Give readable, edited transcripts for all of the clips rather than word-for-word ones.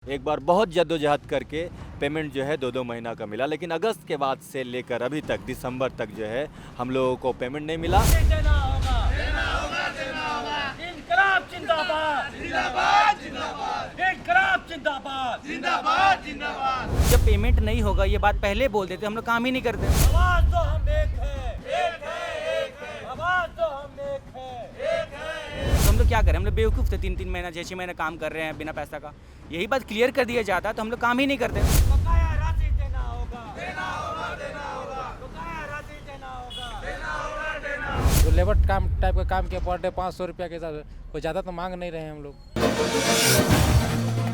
एक बार बहुत जद्दोजहद करके पेमेंट जो है 2-2 महीना का मिला, लेकिन अगस्त के बाद से लेकर अभी तक दिसंबर तक जो है हम लोगों को पेमेंट नहीं मिला। देना होगा, देना होगा, देना होगा। इनकलाब जिंदाबाद, जिंदाबाद, जिंदाबाद। इनकलाब जिंदाबाद, जिंदाबाद, जिंदाबाद। जब पेमेंट नहीं होगा ये बात पहले बोल देते, हम लोग काम ही नहीं करते। आवाज तो हम एक है, एक है, एक है। आवाज तो हम एक है, एक है। तो हम लोग क्या करें, हम लोग बेवकूफ़ थे। 3-3 महीना 6-6 महीना काम कर रहे हैं बिना पैसा का। यही बात क्लियर कर दिया जाता तो हम लोग काम ही नहीं करते। बकाया राशि देना होगा, देना होगा, देना होगा। बकाया राशि देना होगा, देना होगा, देना होगा। जो लेबर काम टाइप का काम किया पर डे 500 रुपया के हिसाब से, कोई ज़्यादा तो मांग नहीं रहे हैं हम लोग।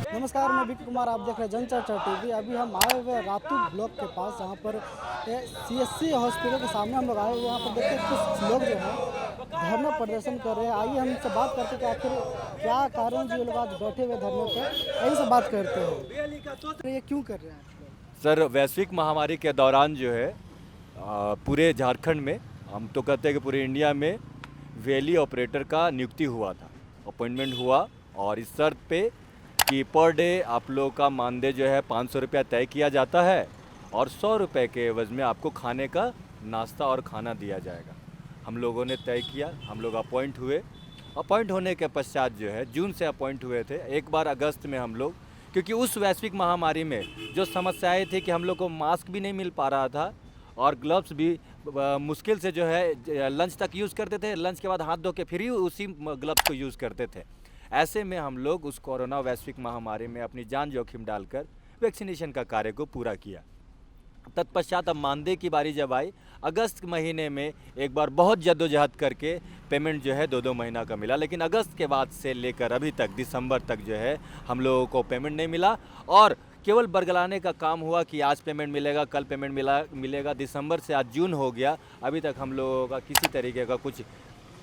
नमस्कार, मैं विक कुमार, आप देख रहे हैं जनचर्चा टीवी। अभी हम आए हुए हैं रातू ब्लॉक के पास, जहाँ पर CSC हॉस्पिटल के सामने हम लोग आए हुए हैं। यहाँ पर देखते हैं कुछ लोग जो हैं धरना प्रदर्शन कर रहे हैं। आइए हम इनसे बात करते हैं कि आखिर क्या कारण जो ये लोग आज बैठे हुए धरने पे, यही से बात करते हैं। ये क्यों कर रहे हैं आप लोग? सर, वैश्विक महामारी के दौरान जो है पूरे झारखंड में, हम तो कहते हैं कि पूरे इंडिया में वैली ऑपरेटर का नियुक्ति हुआ था, अपॉइंटमेंट हुआ, और इस शर्त पे कि पर डे आप लोगों का मानदेय जो है 500 रुपया तय किया जाता है और 100 रुपये के एवज में आपको खाने का नाश्ता और खाना दिया जाएगा। हम लोगों ने तय किया, हम लोग अपॉइंट हुए। अपॉइंट होने के पश्चात जो है जून से अपॉइंट हुए थे, एक बार अगस्त में हम लोग, क्योंकि उस वैश्विक महामारी में जो समस्याएं थी कि हम लोग को मास्क भी नहीं मिल पा रहा था और ग्लव्स भी मुश्किल से जो है लंच तक यूज़ करते थे, लंच के बाद हाथ धो के फिर ही उसी ग्लव्स को यूज़ करते थे। ऐसे में हम लोग उस कोरोना वैश्विक महामारी में अपनी जान जोखिम डालकर वैक्सीनेशन का कार्य को पूरा किया। तत्पश्चात अब मानदेय की बारी जब आई, अगस्त महीने में एक बार बहुत जद्दोजहद करके पेमेंट जो है 2-2 महीना का मिला, लेकिन अगस्त के बाद से लेकर अभी तक दिसंबर तक जो है हम लोगों को पेमेंट नहीं मिला और केवल बरगलाने का काम हुआ कि आज पेमेंट मिलेगा, कल पेमेंट मिलेगा। दिसंबर से आज जून हो गया, अभी तक हम लोगों का किसी तरीके का कुछ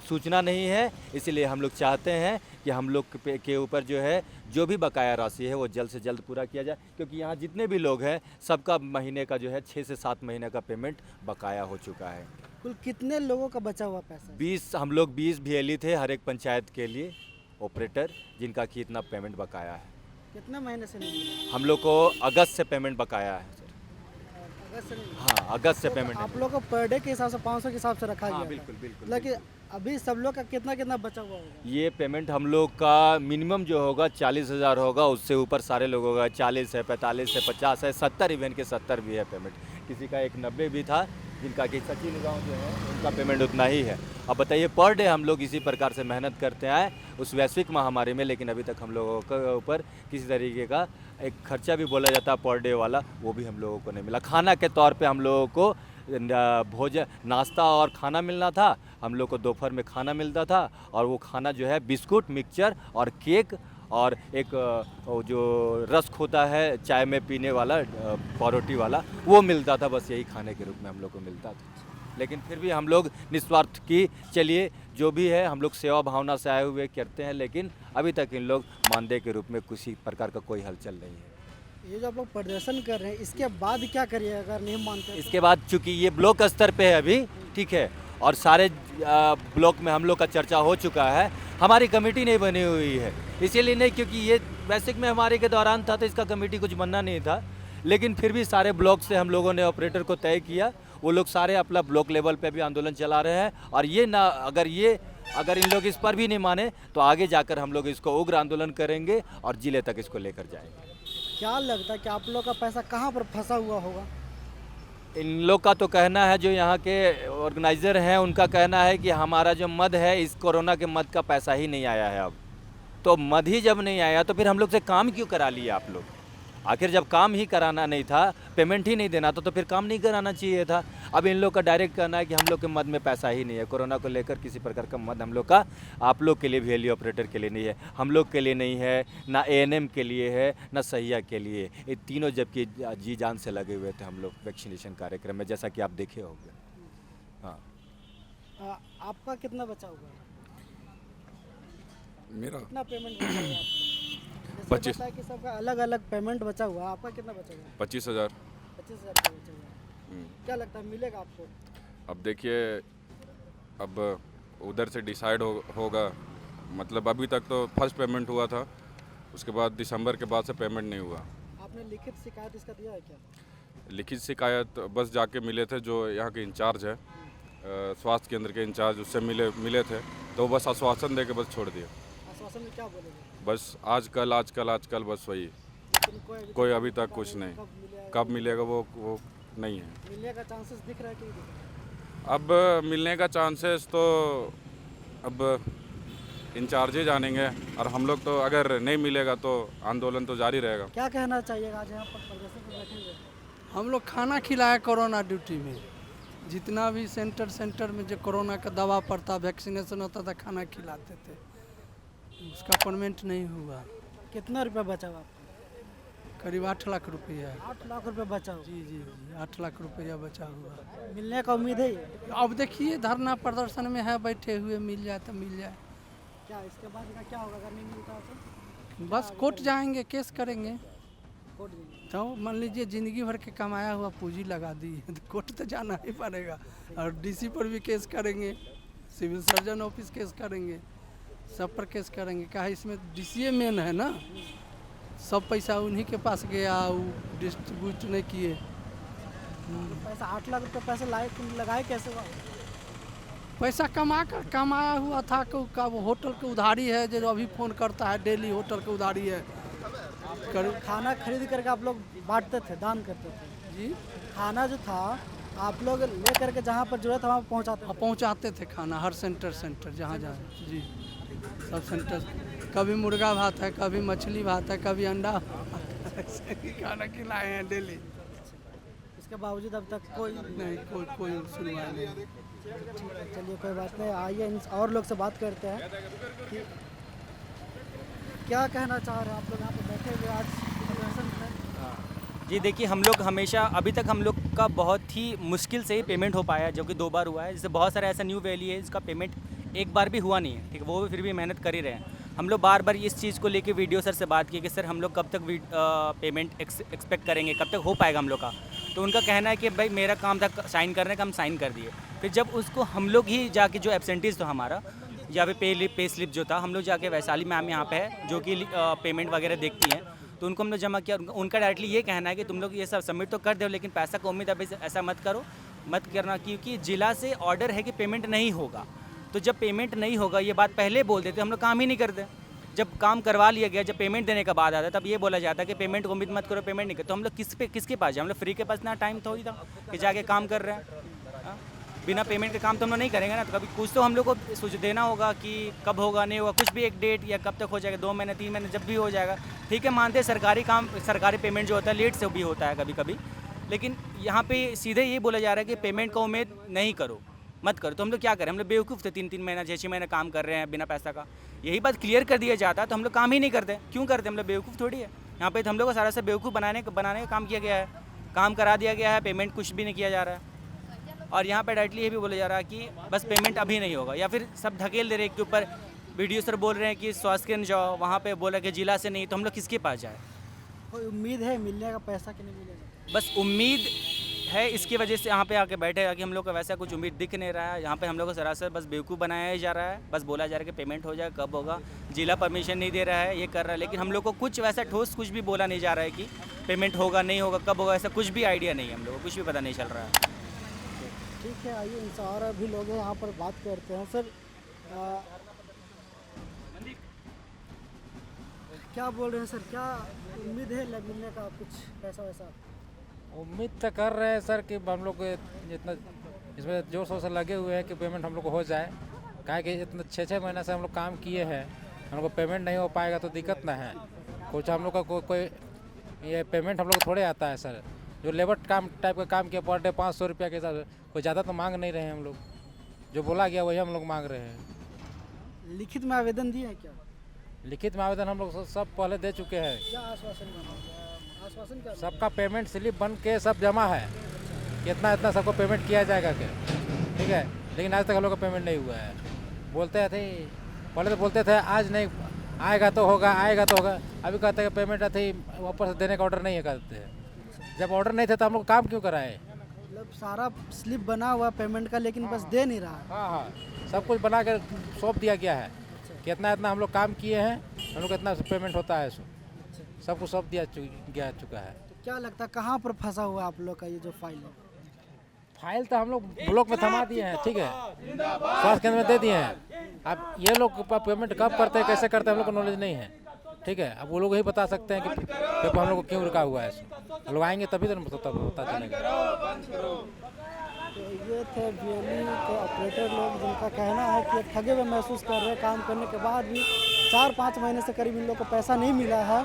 सूचना नहीं है। इसलिए हम लोग चाहते हैं कि हम लोग के ऊपर जो है जो भी बकाया राशि है वो जल्द से जल्द पूरा किया जाए, क्योंकि यहाँ जितने भी लोग हैं सबका महीने का जो है 6 से 7 महीने का पेमेंट बकाया हो चुका है। कुल कितने लोगों का बचा हुआ पैसा? 20 हम लोग 20 VLE थे हर एक पंचायत के लिए ऑपरेटर, जिनका कि इतना पेमेंट बकाया है। कितने महीने से नहीं मिला? हम लोग को अगस्त से पेमेंट बकाया है सर। अगस्त से नहीं मिला। हाँ, अगस्त से तो पेमेंट आप लोग को पर डे के हिसाब से 500 के हिसाब से रखा गया हाँ, था। बिल्कुल बिल्कुल। लेकिन अभी सब लोग का कितना कितना बचा हुआ होगा? ये पेमेंट हम लोग का मिनिमम जो होगा 40,000 होगा, उससे ऊपर सारे लोगों का 40 है, 45 है, 50 है, 70 इवन के 70 भी है पेमेंट। किसी का एक 90 भी था, जिनका कि सचिन गाँव जो है उनका पेमेंट उतना ही है। अब बताइए, पर डे हम लोग इसी प्रकार से मेहनत करते आए उस वैश्विक महामारी में, लेकिन अभी तक हम लोगों के ऊपर किसी तरीके का एक खर्चा भी बोला जाता है पर डे वाला, वो भी हम लोगों को नहीं मिला। खाना के तौर पे हम लोगों को भोजन, नाश्ता और खाना मिलना था। हम लोग को दोपहर में खाना मिलता था और वो खाना जो है बिस्कुट, मिक्सचर और केक और एक जो रस्क होता है चाय में पीने वाला, पावरोटी वाला, वो मिलता था। बस यही खाने के रूप में हम लोग को मिलता था। लेकिन फिर भी हम लोग निस्वार्थ की, चलिए जो भी है हम लोग सेवा भावना से आए हुए करते हैं, लेकिन अभी तक इन लोग मानदेय के रूप में किसी प्रकार का कोई हलचल नहीं है। ये जो आप लोग प्रदर्शन कर रहे हैं, इसके बाद क्या करिए अगर नहीं मानते तो? इसके बाद चूंकि ये ब्लॉक स्तर पे है अभी, ठीक है, और सारे ब्लॉक में हम लोग का चर्चा हो चुका है। हमारी कमेटी नहीं बनी हुई है, इसीलिए नहीं, क्योंकि ये वैश्विक महामारी के दौरान था तो इसका कमेटी कुछ बनना नहीं था। लेकिन फिर भी सारे ब्लॉक से हम लोगों ने ऑपरेटर को तय किया, वो लोग सारे अपना ब्लॉक लेवल पे भी आंदोलन चला रहे हैं। और ये ना, अगर इन लोग इस पर भी नहीं माने तो आगे जाकर हम लोग इसको उग्र आंदोलन करेंगे और जिले तक इसको लेकर जाएंगे। क्या लगता है कि आप लोग का पैसा कहाँ पर फंसा हुआ होगा? इन लोग का तो कहना है, जो यहाँ के ऑर्गेनाइज़र हैं उनका कहना है कि हमारा जो मद है, इस कोरोना के मद का पैसा ही नहीं आया है। अब तो मद ही जब नहीं आया तो फिर हम लोग से काम क्यों करा लिए आप लोग? आखिर जब काम ही कराना नहीं था, पेमेंट ही नहीं देना था, तो फिर काम नहीं कराना चाहिए था। अब इन लोग का डायरेक्ट कहना है कि हम लोग के मद में पैसा ही नहीं है। कोरोना को लेकर किसी प्रकार का मद हम लोग का आप लोग के लिए, वैली ऑपरेटर के लिए नहीं है, हम लोग के लिए नहीं है, ना ANM के लिए है, ना सहिया के लिए। ये तीनों जबकि जी जान से लगे हुए थे हम लोग वैक्सीनेशन कार्यक्रम में, जैसा कि आप देखे होंगे। हाँ, आपका कितना बचा हुआ है? मेरा कितना पेमेंट बचा हुआ है आपका? 25। जैसे कि सबका अलग अलग पेमेंट बचा हुआ है, आपका कितना बचा हुआ है? 25,000। 25,000 का बचा हुआ है। क्या लगता है मिलेगा आपको? अब देखिए, अब उधर से डिसाइड होगा। मतलब अभी तक तो फर्स्ट पेमेंट हुआ था, उसके बाद दिसंबर के बाद से पेमेंट नहीं हुआ। आपने लिखित शिकायत इसका दिया है क्या? लिखित शिकायत बस जाके मिले थे, जो यहाँ के इंचार्ज है स्वास्थ्य केंद्र के इंचार्ज, उससे मिले थे, तो बस आश्वासन दे के बस छोड़ दिए। आश्वासन में क्या बोलेंगे? बस आजकल बस वही, कोई अभी तक कुछ नहीं। कब मिलेगा वो नहीं है। मिलने का चांसेस दिख रहा है कि नहीं दिख रहा है? अब मिलने का चांसेस तो अब इंचार्ज ही जानेंगे, और हम लोग तो अगर नहीं मिलेगा तो आंदोलन तो जारी रहेगा। क्या कहना चाहिएगा आज यहाँ पर प्रदर्शन पर बैठे हुए? हम लोग खाना खिलाया कोरोना ड्यूटी में, जितना भी सेंटर में जो कोरोना का दवा पड़ता, वैक्सीनेशन होता था, खाना खिलाते थे, उसका पेमेंट नहीं हुआ। कितना रुपया बचा हुआ आपको? करीब 8 लाख रुपया। 8 लाख रुपया बचा हुआ। जी 8 लाख रुपया बचा हुआ। मिलने का उम्मीद है ये? अब देखिए धरना प्रदर्शन में है बैठे हुए, मिल जाए तो मिल जाए। क्या इसके बाद का क्या होगा अगर नहीं मिलता तो? बस कोर्ट जाएंगे, केस करेंगे। कोर्ट जाएंगे। तो मान लीजिए ज़िंदगी भर के कमाया हुआ पूंजी लगा दी है, तो कोर्ट तो जाना ही पड़ेगा। और डीसी पर भी केस करेंगे, सिविल सर्जन ऑफिस केस करेंगे, सब पर केस करेंगे। क्या है, इसमें डीसीए मेन है ना, सब पैसा उन्हीं के पास गया, वो डिस्ट्रीब्यूट नहीं किए। पैसा 8 लाख रुपया पैसा लगाए कैसे हुआ? पैसा कमाया हुआ था का वो होटल के उधारी है, जो अभी फ़ोन करता है डेली, होटल के उधारी है। खाना खरीद करके आप लोग बांटते थे, दान करते थे जी, खाना जो था आप लोग ले करके जहाँ पर जरूरत है वहाँ पहुँचाते थे? पहुँचाते थे खाना, हर सेंटर जहाँ जी, सब सेंटर। कभी मुर्गा भात है, कभी मछली भात है, कभी अंडा भात है, ऐसे ही खाना खिलाए हैं डेली। इसके बावजूद अब तक कोई नहीं, कोई सुनवाई नहीं। चलिए कोई बात नहीं, आइए इन और लोग से बात करते हैं कि क्या कहना चाह रहे हैं आप लोग यहाँ पे बैठे हुए आज प्रदर्शन में? जी देखिए, हम लोग हमेशा अभी तक हम लोग का बहुत ही मुश्किल से ही पेमेंट हो पाया, जो कि 2 बार हुआ है। जैसे बहुत सारा ऐसा न्यू वैली है जिसका पेमेंट एक बार भी हुआ नहीं है, ठीक है, वो भी फिर भी मेहनत कर ही रहे हैं। हम लोग बार बार इस चीज़ को लेके वीडियो सर से बात की कि सर हम लोग कब तक पेमेंट एक्सपेक्ट करेंगे, कब तक हो पाएगा हम लोग का। तो उनका कहना है कि भाई मेरा काम था साइन करने का, हम साइन कर दिए। फिर जब उसको हम लोग ही जाके, जो एब्सेंटीज़ था हमारा, या फिर पे स्लिप जो था, हम लोग जाके वैशाली मैम यहाँ पे है जो कि पेमेंट वगैरह देखती हैं, तो उनको हमने जमा किया। उनका डायरेक्टली ये कहना है कि तुम लोग ये सब सबमिट तो कर दो, लेकिन पैसा का उम्मीद अभी ऐसा मत करना, क्योंकि जिला से ऑर्डर है कि पेमेंट नहीं होगा। तो जब पेमेंट नहीं होगा, ये बात पहले बोल देते, हम लोग काम ही नहीं करते। जब काम करवा लिया गया, जब पेमेंट देने का बाद आता है, तब ये बोला जाता है कि पेमेंट को उम्मीद मत करो, पेमेंट नहीं करो। तो हम लोग किसके पास जाए? हम लोग फ्री के पास ना टाइम थोड़ी था कि जाके काम कर रहे हैं। बिना पेमेंट के काम तो हम लोग नहीं करेंगे ना। तो कभी कुछ तो हम लोग को सोच देना होगा कि कब होगा, नहीं होगा, कुछ भी एक डेट या कब तक हो जाएगा, 2 महीने 3 महीने जब भी हो जाएगा, ठीक है, मानते हैं सरकारी काम, सरकारी पेमेंट जो होता है लेट से भी होता है कभी कभी। लेकिन यहाँ पे सीधे ये बोला जा रहा है कि पेमेंट का उम्मीद नहीं करो, मत करो। तो हम लोग क्या करें? हम लोग बेवकूफ़ थे, 3-3 महीना 6-6 महीने काम कर रहे हैं बिना पैसा का। यही बात क्लियर कर दिया जाता तो हम लोग काम ही नहीं करते। क्यों करते? हम लोग बेवकूफ़ थोड़ी है। यहाँ पे तो हम लोग को सारा से बेवकूफ़ बनाने का काम किया गया है, काम करा दिया गया है, पेमेंट कुछ भी नहीं किया जा रहा है। और यहाँ पे डायरेक्टली ये भी बोला जा रहा है कि बस पेमेंट अभी नहीं होगा, या फिर सब धकेल दे रहे हैं के ऊपर। वीडियो सर बोल रहे हैं कि स्वास्थ्य केंद्र जाओ, वहाँ पे बोला कि जिला से नहीं, तो हम लोग किसके पास जाए? कोई उम्मीद है मिलने का पैसा कि नहीं मिलेगा? बस उम्मीद है, इसकी वजह से यहाँ पे आके बैठे हैं कि हम लोग को वैसा कुछ उम्मीद दिख नहीं रहा है। यहाँ पे हम लोग को सरासर बस बेवकूफ़ बनाया ही जा रहा है। बस बोला जा रहा है कि पेमेंट हो जाए, कब होगा, जिला परमिशन नहीं दे रहा है, ये कर रहा है, लेकिन हम लोग को कुछ वैसा ठोस कुछ भी बोला नहीं जा रहा है कि पेमेंट होगा, नहीं होगा, कब होगा, ऐसा कुछ भी आइडिया नहीं है। हम लोग को कुछ भी पता नहीं चल रहा है। ठीक है, आइए इनसे और भी लोग हैं यहाँ पर बात करते हैं। सर क्या बोल रहे हैं सर, क्या उम्मीद है मिलने का कुछ पैसा वैसा? उम्मीद तो कर रहे हैं सर कि हम लोग जितना इसमें जोर शोर से लगे हुए हैं कि पेमेंट हम लोग को हो जाए। काहे कि इतना 6-6 महीने से हम लोग काम किए हैं, हम लोग को पेमेंट नहीं हो पाएगा तो दिक्कत ना है। कुछ हम लोग का कोई ये पेमेंट हम लोग को थोड़े आता है सर। जो लेबर काम टाइप का काम किया पर डे 500 रुपया के हिसाब से, कोई ज़्यादा तो मांग नहीं रहे हैं हम लोग। जो बोला गया वही हम लोग मांग रहे हैं। लिखित में आवेदन दिए हैं क्या? लिखित में आवेदन हम लोग सब पहले दे चुके हैं। क्या आश्वासन बना? आश्वासन क्या? सबका पेमेंट स्लिप बन के सब जमा है, इतना सबको पेमेंट किया जाएगा क्या, ठीक है। लेकिन आज तक हम लोग का पेमेंट नहीं हुआ है। बोलते थे पहले, तो बोलते थे आज नहीं आएगा तो होगा, आएगा तो होगा। अभी कहते हैं पेमेंट थे वापस से देने का ऑर्डर नहीं है कहते हैं। जब ऑर्डर नहीं थे तो हम लोग काम क्यों कराए? मतलब सारा स्लिप बना हुआ पेमेंट का, लेकिन बस दे नहीं रहा है। हाँ, सब कुछ बना कर सौंप दिया गया है कि इतना हम लोग काम किए हैं, हम लोग को इतना पेमेंट होता है। सबको सब गया चुका है। तो क्या लगता है कहाँ पर फंसा हुआ है आप लोग का ये जो फाइल है? फाइल तो हम लोग ब्लॉक में थमा दिए हैं, ठीक है, स्वास्थ्य केंद्र में दे दिए हैं। अब ये लोग पेमेंट कब करते हैं, कैसे करते हैं, हम लोग को नॉलेज नहीं है, ठीक है। अब वो लोग ही बता सकते हैं कि पेपर हम लोग को क्यों रुका हुआ है। हम लोग आएंगे तभी तो पता चलेगा। तो ये थे BLE के ऑपरेटर लोग, जिनका कहना है कि ठगे हुए महसूस कर रहे हैं। काम करने के बाद भी 4-5 महीने से करीब इन लोग को पैसा नहीं मिला है।